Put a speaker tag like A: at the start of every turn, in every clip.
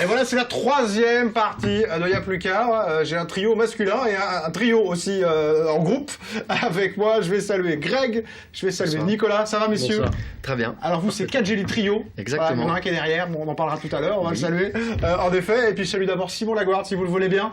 A: Et voilà, c'est la troisième partie de Y'a plus qu'à. J'ai un trio masculin et un trio aussi en groupe avec moi. Je vais saluer Greg, je vais saluer
B: Bonsoir.
A: Nicolas. Ça va, messieurs?
B: Bonsoir. Très bien.
A: Alors vous, c'est 4 Jelly Trio.
B: Exactement.
A: Voilà, il y en a un qui est derrière, bon, on en parlera tout à l'heure, on va le saluer. En effet, et puis je salue d'abord Simon Laguarde, si vous le voulez bien.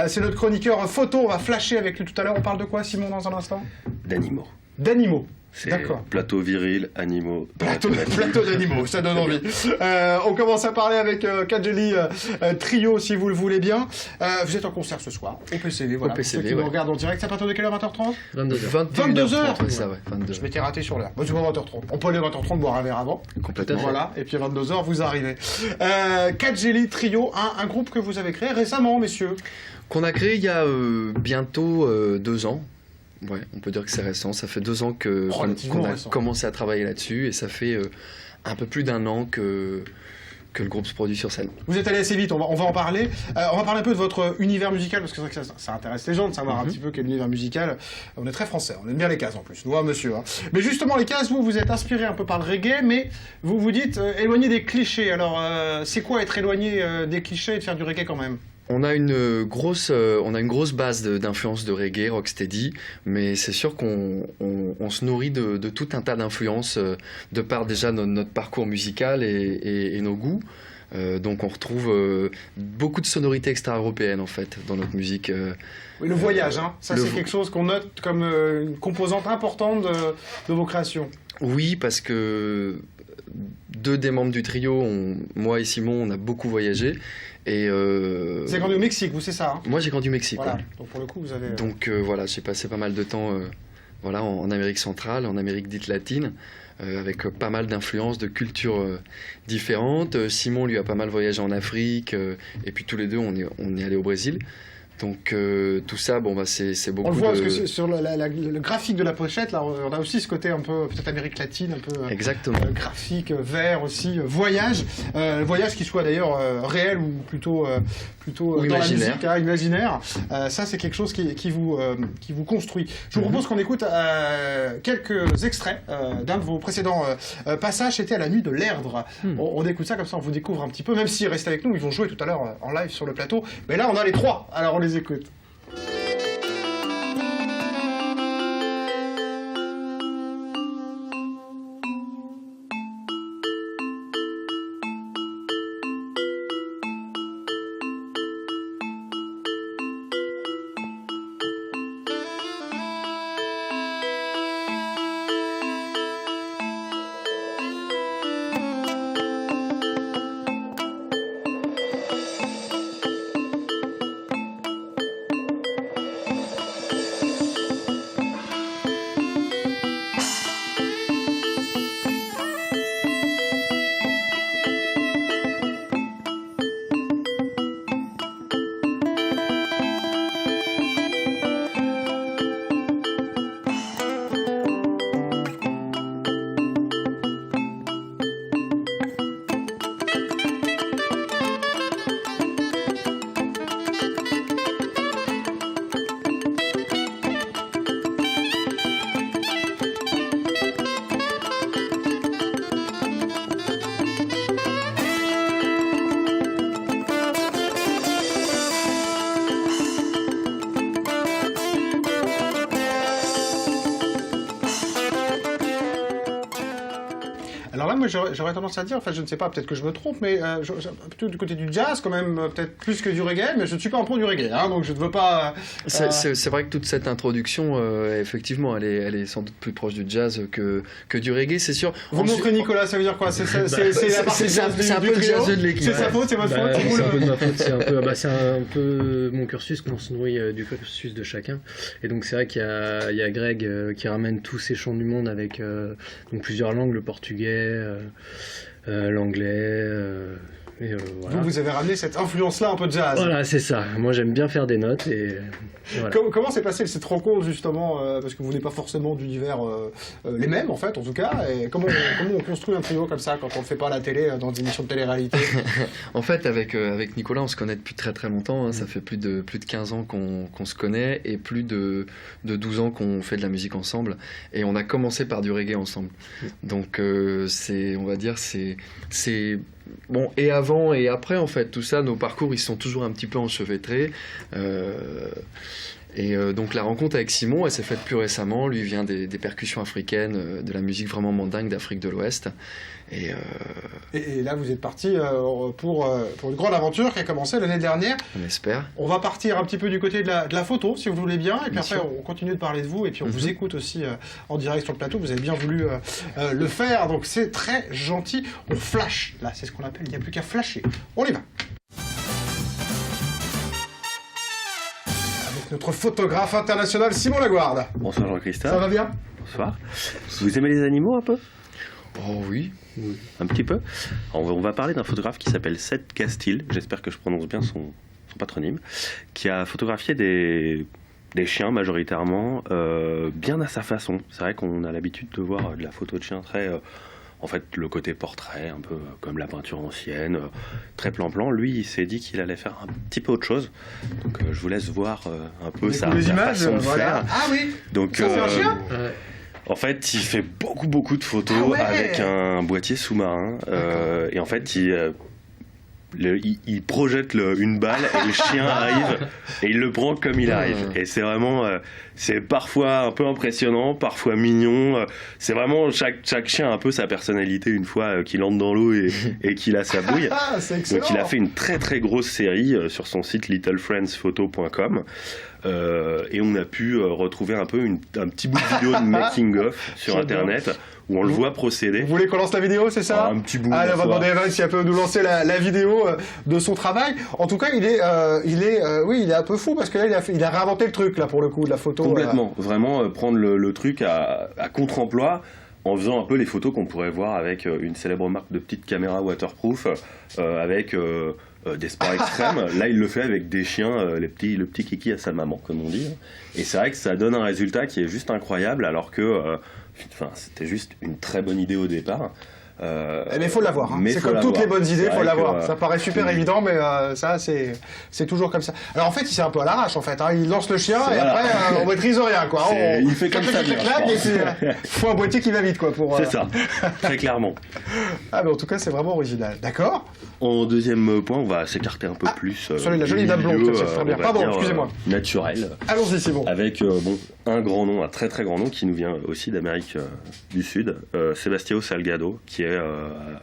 A: C'est notre chroniqueur photo, on va flasher avec lui tout à l'heure. On parle de quoi, Simon, dans un instant?
C: D'animaux.
A: D'animaux.
C: C'est
A: D'accord.
C: plateau viril, animaux.
A: Plateau d'animaux, ça donne envie. On commence à parler avec Kadjeli Trio, si vous le voulez bien. Vous êtes en concert ce soir, au PCV, voilà.
B: Au PCV,
A: pour ceux qui nous
B: ouais.
A: regardent en direct, c'est à partir de quelle heure, 20h30?
B: 22h.
A: 22h.
B: C'est ça, ouais. 22.
A: Je m'étais raté sur l'heure. Bon, c'est pas 20h30. On peut aller à 20h30 boire un verre avant.
B: Complètement.
A: Voilà, et puis à 22h, vous arrivez. Kadjeli Trio, un groupe que vous avez créé récemment, messieurs.
B: Qu'on a créé il y a bientôt 2 ans. Ouais, on peut dire que c'est récent. Ça fait 2 ans
A: Relativement
B: qu'on a
A: récent.
B: commencé à travailler là-dessus et ça fait un peu plus d'1 an que le groupe se produit sur scène.
A: Vous êtes allé assez vite, on va en parler. On va parler un peu de votre univers musical, parce que c'est vrai que ça intéresse les gens de savoir un petit peu quel univers musical. On est très français, on aime bien les cases en plus, nous, monsieur. Hein. Mais justement, les cases, vous êtes inspiré un peu par le reggae, mais vous vous dites éloigné des clichés. Alors, c'est quoi être éloigné des clichés et de faire du reggae quand même?
B: On a une grosse base d'influences de reggae, rocksteady, mais c'est sûr qu'on se nourrit de tout un tas d'influences de par déjà notre parcours musical et nos goûts. Donc on retrouve beaucoup de sonorités extra-européennes en fait dans notre musique.
A: Oui, le voyage, hein. Ça
B: Le
A: c'est
B: vo-
A: quelque chose qu'on note comme une composante importante de vos créations.
B: Oui, parce que 2 des membres du trio, moi et Simon, on a beaucoup voyagé. Et
A: C'est grandi au Mexique, vous, c'est ça, hein?
B: moi j'ai grandi au Mexique.
A: Voilà,
B: Ouais.
A: donc pour le coup, vous avez...
B: Donc voilà, j'ai passé pas mal de temps voilà, en Amérique centrale, en Amérique dite latine, avec pas mal d'influences, de cultures différentes. Simon, lui, a pas mal voyagé en Afrique, et puis tous les deux, on est allés au Brésil. Donc tout ça, bon, bah, c'est beaucoup
A: On le voit
B: de...
A: parce que sur le graphique de la pochette, là, on a aussi ce côté un peu, peut-être Amérique latine, un peu
B: Exactement.
A: graphique, vert aussi, voyage. Voyage qui soit d'ailleurs réel ou plutôt
B: Ou
A: dans la
B: imaginaire.
A: musique, hein, imaginaire. Ça, c'est quelque chose qui vous construit. Je vous propose qu'on écoute quelques extraits d'un de vos précédents passages. C'était à la nuit de l'Erdre. On écoute ça comme ça, on vous découvre un petit peu. Même s'ils restent avec nous, ils vont jouer tout à l'heure en live sur le plateau. Mais là, on a les 3. Alors, on les écoute. Alors là, moi, j'aurais tendance à dire, enfin, je ne sais pas, peut-être que je me trompe, mais plutôt du côté du jazz, quand même, peut-être plus que du reggae, mais je ne suis pas un pro du reggae, hein, donc je ne veux pas...
B: C'est vrai que toute cette introduction, effectivement, elle est sans doute plus proche du jazz que du reggae, c'est sûr.
A: Vous montrez Nicolas, ça veut dire quoi? C'est la partie
B: c'est un peu le jazz de l'équipe.
A: C'est sa faute, c'est votre faute?
D: C'est un peu de ma faute, c'est un peu mon cursus, qu'on se nourrit du cursus de chacun. Et donc c'est vrai qu'il y a Greg qui ramène tous ces chants du monde avec donc plusieurs langues, le portugais, l'anglais. Voilà.
A: Vous avez ramené cette influence-là un peu de jazz.
D: Voilà, c'est ça. Moi, j'aime bien faire des notes et voilà.
A: Comment s'est passée cette rencontre, justement, parce que vous n'êtes pas forcément d'univers les mêmes, en fait, en tout cas, et comment on construit un trio comme ça quand on ne le fait pas à la télé, dans des émissions de télé-réalité?
B: En fait, avec Nicolas, on se connaît depuis très très longtemps, hein. Ça fait plus de 15 ans qu'on se connaît et plus de 12 ans qu'on fait de la musique ensemble. Et on a commencé par du reggae ensemble. Donc, on va dire, c'est bon, et avant et après, en fait, tout ça, nos parcours, ils sont toujours un petit peu enchevêtrés. Donc la rencontre avec Simon, elle s'est faite plus récemment. Lui vient des percussions africaines, de la musique vraiment mandingue d'Afrique de l'Ouest. Et
A: là, vous êtes parti pour une grande aventure qui a commencé l'année dernière.
B: on espère.
A: On va partir un petit peu du côté de la photo, si vous voulez bien, et puis
B: Bien
A: après
B: sûr.
A: on continue de parler de vous, et puis on vous écoute aussi en direct sur le plateau. Vous avez bien voulu le faire, donc c'est très gentil. On flash, là, c'est ce qu'on appelle, il n'y a plus qu'à flasher. On y va. Avec notre photographe international Simon Laguarde.
C: Bonsoir
A: Ça
C: Jean-Christophe.
A: va bien?
C: Bonsoir. Vous aimez les animaux un peu?
B: Oh oui.
C: Un petit peu. Alors, on va parler d'un photographe qui s'appelle Seth Castile, j'espère que je prononce bien son patronyme, qui a photographié des chiens majoritairement, bien à sa façon. C'est vrai qu'on a l'habitude de voir de la photo de chien très... en fait, le côté portrait, un peu comme la peinture ancienne, très plan-plan. Lui, il s'est dit qu'il allait faire un petit peu autre chose. Donc, je vous laisse voir un peu sa
A: images,
C: façon de
A: voilà.
C: faire.
A: Ah oui.
C: Donc,
A: Ça, c'est un chien?
C: en fait, il fait beaucoup de photos
A: Ah ouais.
C: avec un boîtier sous-marin. Et en fait, il projette une balle et le chien arrive et il le prend comme il arrive. Et c'est vraiment, c'est parfois un peu impressionnant, parfois mignon. C'est vraiment, chaque chien a un peu sa personnalité une fois qu'il entre dans l'eau et qu'il a sa bouille.
A: Ah, c'est excellent.
C: Donc il a fait une très grosse série sur son site littlefriendsphoto.com. Et on a pu retrouver un peu un petit bout de vidéo de making of sur internet où on le voit procéder.
A: Vous voulez qu'on lance la vidéo, c'est ça?
C: Un petit bout.
A: Allez, on va
C: ma foi.
A: demander à Evan si elle peut nous lancer la vidéo de son travail. En tout cas, il est un peu fou parce que là, il a réinventé le truc là pour le coup de la photo.
C: Complètement. Vraiment prendre le truc à contre-emploi en faisant un peu les photos qu'on pourrait voir avec une célèbre marque de petites caméras waterproof, avec des sports extrêmes. Là, il le fait avec des chiens, le petit kiki à sa maman, comme on dit. Et c'est vrai que ça donne un résultat qui est juste incroyable, alors que c'était juste une très bonne idée au départ.
A: Mais il faut l'avoir. Hein.
C: mais
A: C'est
C: faut
A: comme toutes les
C: l'avoir.
A: bonnes idées, il
C: C'est
A: faut
C: vrai
A: l'avoir.
C: que,
A: Ça paraît super évident, mais ça, c'est toujours comme ça. Alors en fait, il s'est un peu à l'arrache en fait. Hein. Il lance le chien et
C: Voilà.
A: après, on maîtrise rien quoi.
C: Il fait comme ça, bien, je pense.
A: Il faut un boîtier qui va vite quoi pour.
C: C'est ça, très clairement.
A: Ah mais en tout cas, c'est vraiment original. D'accord.
C: En deuxième point, on va s'écarter un peu plus.
A: Celui de la jolie
C: du
A: dame blonde,
C: milieu,
A: ça, c'est très bien.
C: on va
A: Pardon,
C: dire,
A: excusez-moi.
C: Naturel.
A: Allons-y, Simon.
C: Avec un grand nom, un très grand nom qui nous vient aussi d'Amérique du Sud, Sebastião Salgado, qui est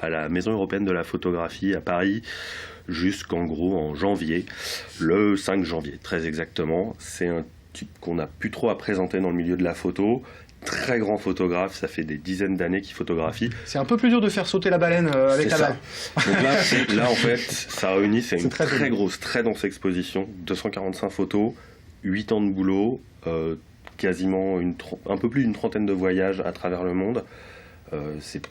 C: à la Maison européenne de la photographie à Paris jusqu'en gros en janvier, le 5 janvier très exactement. C'est un type qu'on n'a plus trop à présenter dans le milieu de la photo. Très grand photographe, ça fait des dizaines d'années qu'il photographie.
A: C'est un peu plus dur de faire sauter la baleine avec
C: C'est
A: la
C: ça.
A: balle.
C: Donc là, en fait, ça réunit, c'est une
A: très
C: très
A: joli.
C: grosse, très dense exposition, 245 photos, 8 ans de boulot, quasiment un peu plus d'une trentaine de voyages à travers le monde. C'est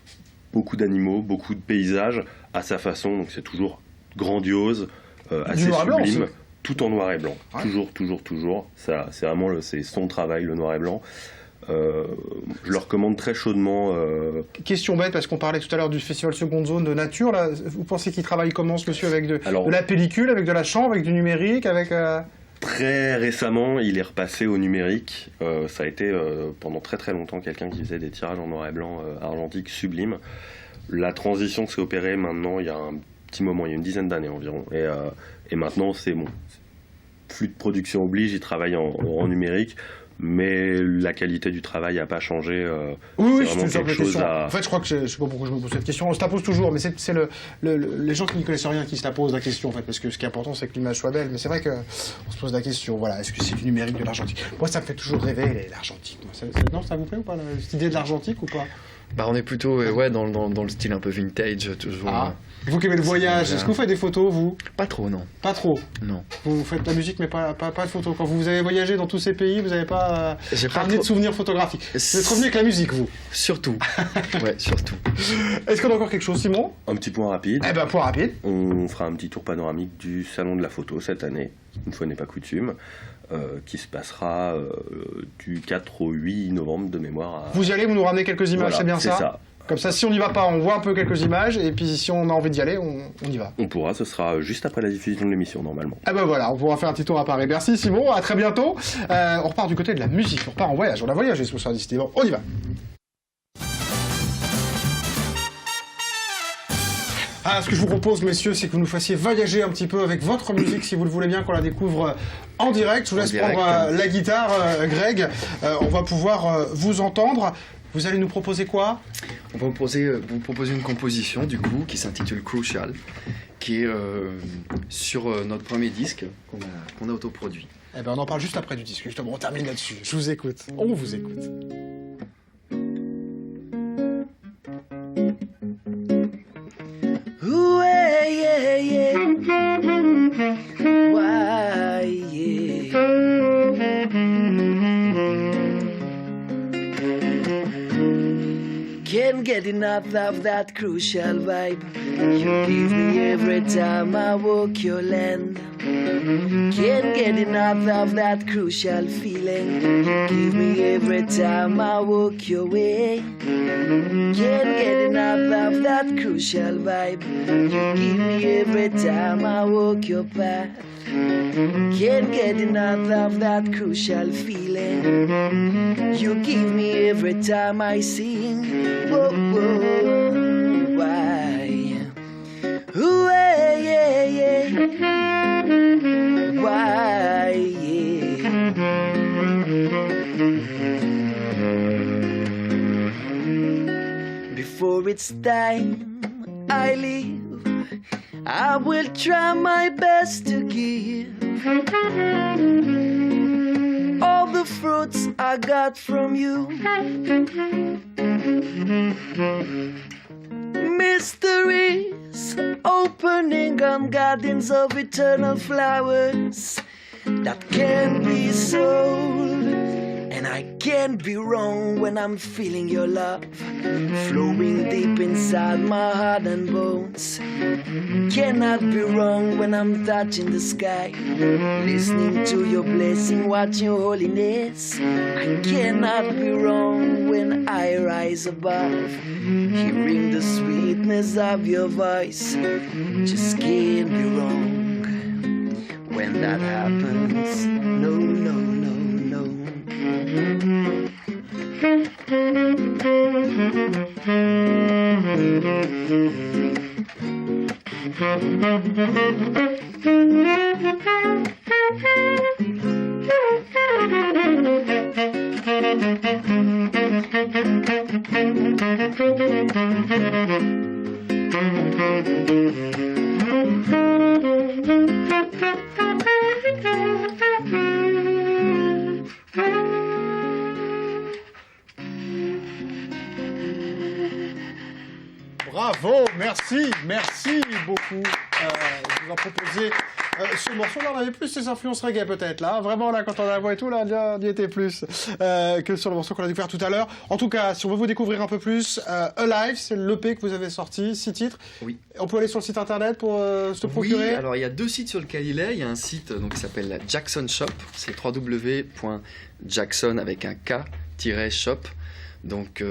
C: beaucoup d'animaux, beaucoup de paysages à sa façon, donc c'est toujours grandiose, assez
A: noir et blanc
C: sublime,
A: aussi.
C: tout en noir et blanc.
A: Ouais.
C: Toujours. Ça, c'est vraiment c'est son travail, le noir et blanc. Je le recommande très chaudement.
A: Question bête, parce qu'on parlait tout à l'heure du festival Seconde Zone de Nature. Là, vous pensez qu'il travaille comment, ce monsieur, avec de la pellicule, avec de la chambre, avec du numérique, avec...
C: Très récemment, il est repassé au numérique. Ça a été pendant très longtemps quelqu'un qui faisait des tirages en noir et blanc argentique sublimes. La transition s'est opérée maintenant il y a un petit moment, il y a une dizaine d'années environ. Et maintenant, c'est bon. Flux de production oblige, il travaille en numérique. Mais la qualité du travail n'a pas changé.
A: Oui,
C: c'est
A: c'est
C: vraiment
A: une simple
C: quelque chose
A: question.
C: à...
A: En fait, je crois que je sais pas pourquoi je me pose cette question. On se la pose toujours, mais c'est les gens qui n'y connaissent rien qui se la posent la question, en fait, parce que ce qui est important, c'est que l'image soit belle. Mais c'est vrai qu'on se pose la question, voilà, est-ce que c'est du numérique, de l'argentique? Moi, ça me fait toujours rêver, l'argentique. Non, ça vous plaît ou pas, cette idée de l'argentique ou pas?
B: Bah, on est plutôt dans le style un peu vintage, toujours.
A: Ah. Vous qui aimez le voyage, est-ce que vous faites des photos, vous?
B: Pas trop, non.
A: Pas trop.
B: Non.
A: Vous faites de la musique, mais pas de photos. Quand vous avez voyagé dans tous ces pays, vous n'avez pas
B: J'ai pas
A: ramené
B: trop-
A: de souvenirs photographiques. Vous êtes revenu avec la musique, vous.
B: Surtout. Ouais, surtout.
A: Est-ce qu'on a encore quelque chose, Simon?
C: Un petit point rapide.
A: Eh ben, point rapide.
C: On fera un petit tour panoramique du Salon de la photo cette année, une fois n'est pas coutume, qui se passera du 4 au 8 novembre de mémoire.
A: Vous y allez, vous nous ramenez quelques images,
C: Voilà,
A: c'est bien
C: c'est ça.
A: Comme ça, si on n'y va pas, on voit un peu quelques images, et puis si on a envie d'y aller, on y va.
C: On pourra, ce sera juste après la diffusion de l'émission normalement.
A: Ah ben voilà, on pourra faire un petit tour à Paris. Merci Simon, à très bientôt. On repart du côté de la musique, on repart en voyage. On a voyagé ce soir, décidément. On y va. Ah, ce que je vous propose, messieurs, c'est que vous nous fassiez voyager un petit peu avec votre musique, si vous le voulez bien, qu'on la découvre en direct. Je vous laisse prendre la guitare, Greg. On va pouvoir vous entendre. Vous allez nous proposer quoi?
B: On va vous proposer une composition, du coup, qui s'intitule Crucial, qui est sur notre premier disque qu'on a autoproduit.
A: Eh ben, on en parle juste après du disque, justement. On termine là-dessus. Je vous écoute. On vous écoute.
E: Ooh, yeah, yeah. Why, yeah. Can't get enough of that crucial vibe you give me every time I walk your land. Can't get enough of that crucial feeling you give me every time I walk your way. Can't get enough of that crucial vibe you give me every time I walk your path. Can't get enough of that crucial feeling you give me every time I sing. Whoa, whoa, why? Ooh, yeah, yeah. Why, yeah. Before it's time I leave, I will try my best to give all the fruits I got from you. Mysteries opening on gardens of eternal flowers that can't be sold. And I can't be wrong when I'm feeling your love flowing deep inside my heart and bones. Cannot be wrong when I'm touching the sky, listening to your blessing, watching your holiness. I cannot be wrong when I rise above, hearing the sweetness of your voice. Just can't be wrong when that happens. No, no, no, no.
A: Bravo, merci beaucoup. Je vous en proposais ce morceau-là, on avait plus ses influences reggae peut-être, là. Vraiment, là, quand on a la voix et tout, là, on y était plus que sur le morceau qu'on a découvert tout à l'heure. En tout cas, si on veut vous découvrir un peu plus, Alive, c'est l'EP que vous avez sorti, 6 titres. Oui. On peut aller sur le site internet pour se procurer.
B: Oui, alors il y a 2 sites sur lesquels il est. Il y a un site donc, qui s'appelle la Jackson Shop, c'est www.jackson avec un K-shop. Donc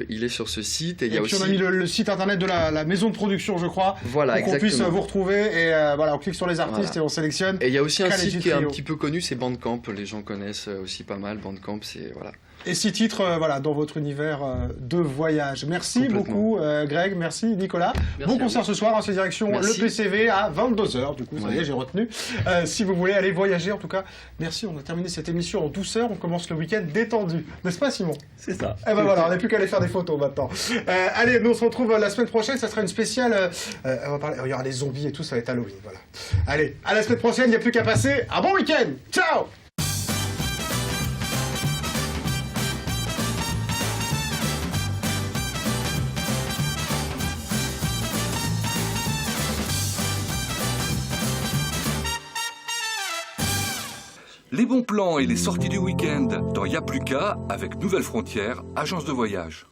B: il est sur ce site et il y a
A: puis
B: aussi...
A: on a mis le site internet de la maison de production, je crois,
B: voilà,
A: pour qu'on puisse vous retrouver et voilà, on clique sur les artistes et on sélectionne.
B: Et il y a aussi un site qui est un petit peu connu, c'est Bandcamp, les gens connaissent aussi pas mal Bandcamp, c'est voilà.
A: Et 6 titres voilà, dans votre univers de voyage. Merci beaucoup Greg, merci Nicolas. Merci bon concert ce soir, c'est direction le PCV à 22h, du coup ça y est, j'ai retenu. Si vous voulez aller voyager, en tout cas, merci, on a terminé cette émission en douceur, on commence le week-end détendu. N'est-ce pas Simon?
C: C'est ça.
A: Et ben voilà, on n'a plus qu'à aller faire des photos maintenant. Allez, nous on se retrouve la semaine prochaine, ça sera une spéciale, on va parler, il y aura les zombies et tout, ça va être Halloween, voilà. Allez, à la semaine prochaine, il n'y a plus qu'à passer un bon week-end. Ciao.
F: Les bons plans et les sorties du week-end dans Y'a plus qu'à avec Nouvelles Frontières, agence de voyage.